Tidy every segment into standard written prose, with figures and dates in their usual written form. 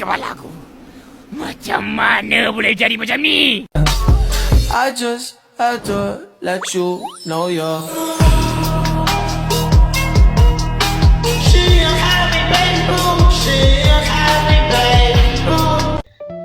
kepalaku. Macam mana boleh jadi macam ni? I just had to let you know you're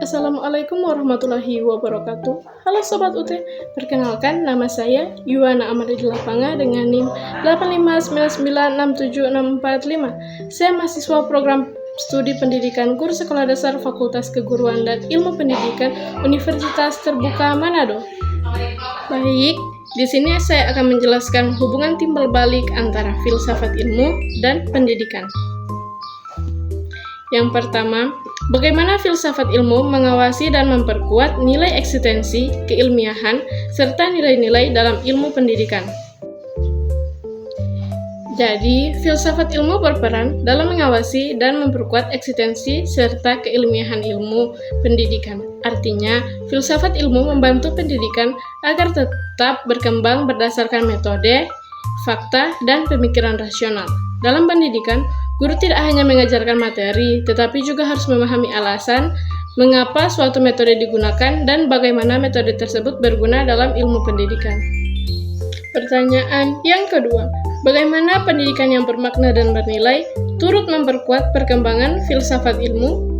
Assalamualaikum warahmatullahi wabarakatuh. Halo Sobat UT, perkenalkan nama saya Yuwana Amanda di Lapanga dengan NIM 859967645. Saya mahasiswa program studi pendidikan Guru Sekolah Dasar Fakultas Keguruan dan Ilmu Pendidikan Universitas Terbuka Manado. Baik, di sini saya akan menjelaskan hubungan timbal balik antara filsafat ilmu dan pendidikan. Yang pertama, bagaimana filsafat ilmu mengawasi dan memperkuat nilai eksistensi, keilmiahan, serta nilai-nilai dalam ilmu pendidikan. Jadi, filsafat ilmu berperan dalam mengawasi dan memperkuat eksistensi serta keilmiahan ilmu pendidikan. Artinya, filsafat ilmu membantu pendidikan agar tetap berkembang berdasarkan metode, fakta, dan pemikiran rasional. Dalam pendidikan, guru tidak hanya mengajarkan materi, tetapi juga harus memahami alasan mengapa suatu metode digunakan dan bagaimana metode tersebut berguna dalam ilmu pendidikan. Pertanyaan yang kedua, bagaimana pendidikan yang bermakna dan bernilai turut memperkuat perkembangan filsafat ilmu?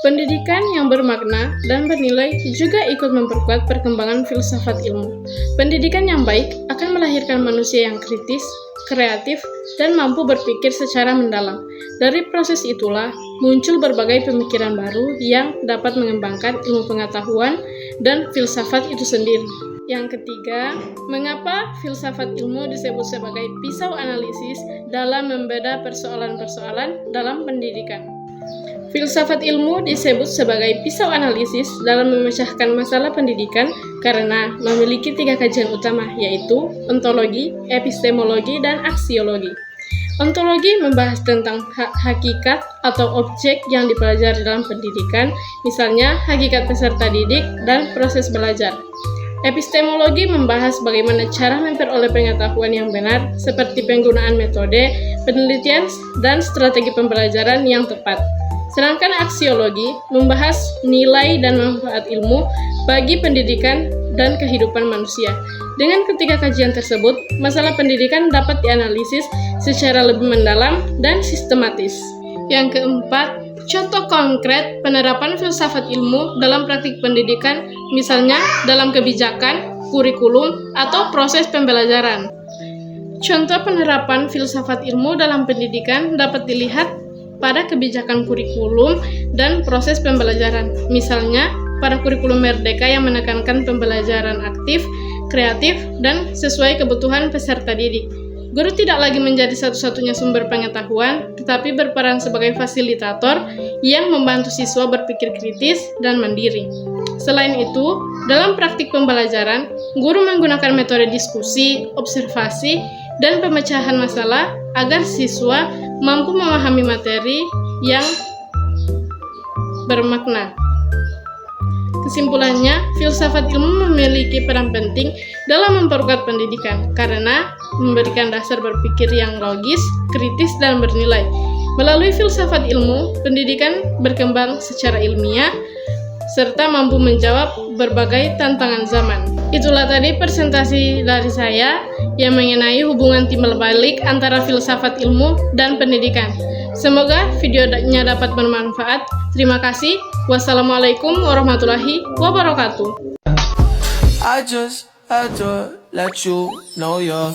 Pendidikan yang bermakna dan bernilai juga ikut memperkuat perkembangan filsafat ilmu. Pendidikan yang baik akan melahirkan manusia yang kritis, kreatif, dan mampu berpikir secara mendalam. Dari proses itulah muncul berbagai pemikiran baru yang dapat mengembangkan ilmu pengetahuan dan filsafat itu sendiri. Yang ketiga, mengapa filsafat ilmu disebut sebagai pisau analisis dalam membeda persoalan-persoalan dalam pendidikan? Filsafat ilmu disebut sebagai pisau analisis dalam memecahkan masalah pendidikan karena memiliki 3 kajian utama, yaitu ontologi, epistemologi, dan aksiologi. Ontologi membahas tentang hakikat atau objek yang dipelajari dalam pendidikan, misalnya hakikat peserta didik dan proses belajar. Epistemologi membahas bagaimana cara memperoleh pengetahuan yang benar, seperti penggunaan metode, penelitian, dan strategi pembelajaran yang tepat. Sedangkan aksiologi membahas nilai dan manfaat ilmu bagi pendidikan dan kehidupan manusia. Dengan ketiga kajian tersebut, masalah pendidikan dapat dianalisis secara lebih mendalam dan sistematis. Yang keempat, contoh konkret penerapan filsafat ilmu dalam praktik pendidikan, misalnya dalam kebijakan, kurikulum, atau proses pembelajaran. Contoh penerapan filsafat ilmu dalam pendidikan dapat dilihat pada kebijakan kurikulum dan proses pembelajaran. Misalnya, pada kurikulum Merdeka yang menekankan pembelajaran aktif, kreatif, dan sesuai kebutuhan peserta didik. Guru tidak lagi menjadi satu-satunya sumber pengetahuan, tetapi berperan sebagai fasilitator yang membantu siswa berpikir kritis dan mandiri. Selain itu, dalam praktik pembelajaran, guru menggunakan metode diskusi, observasi, dan pemecahan masalah agar siswa mampu memahami materi yang bermakna. Kesimpulannya, filsafat ilmu memiliki peran penting dalam memperkuat pendidikan karena memberikan dasar berpikir yang logis, kritis, dan bernilai. Melalui filsafat ilmu, pendidikan berkembang secara ilmiah serta mampu menjawab berbagai tantangan zaman. Itulah tadi presentasi dari saya yang mengenai hubungan timbal balik antara filsafat ilmu dan pendidikan. Semoga videonya dapat bermanfaat. Terima kasih. Wassalamualaikum warahmatullahi wabarakatuh. I just had to let you know you're